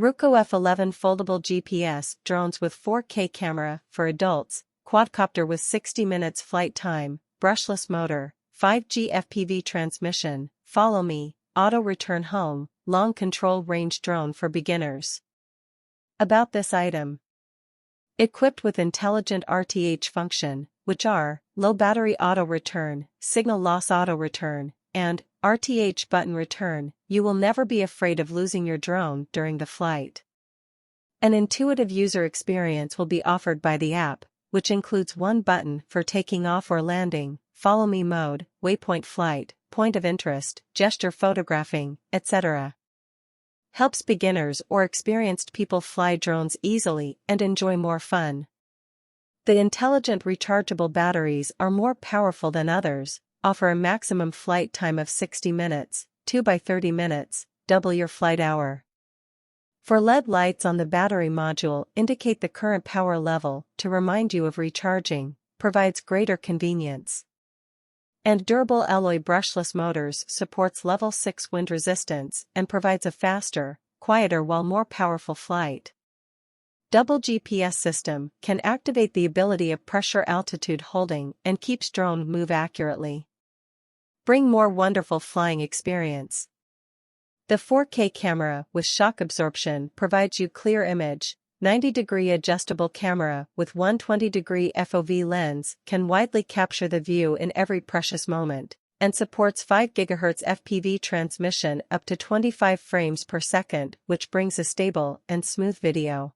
Ruko F11 Foldable GPS Drones with 4K camera for adults, quadcopter with 60 minutes flight time, brushless motor, 5G FPV transmission, follow me, auto return home, long control range drone for beginners. About this item. Equipped with intelligent RTH function, which are low battery auto return, signal loss auto return, and RTH button return, you will never be afraid of losing your drone during the flight. An intuitive user experience will be offered by the app, which includes one button for taking off or landing, follow me mode, waypoint flight, point of interest, gesture photographing, etc. Helps beginners or experienced people fly drones easily and enjoy more fun. The intelligent rechargeable batteries are more powerful than others, offer a maximum flight time of 60 minutes, 2 by 30 minutes, double your flight hour. For LED lights on the battery module indicate the current power level to remind you of recharging, provides greater convenience. And durable alloy brushless motors supports level 6 wind resistance and provides a faster, quieter while more powerful flight. Double GPS system can activate the ability of pressure altitude holding and keeps drone move accurately. Bring more wonderful flying experience. The 4K camera with shock absorption provides you clear image. 90-degree adjustable camera with 120-degree FOV lens can widely capture the view in every precious moment, and supports 5 GHz FPV transmission up to 25 frames per second, which brings a stable and smooth video.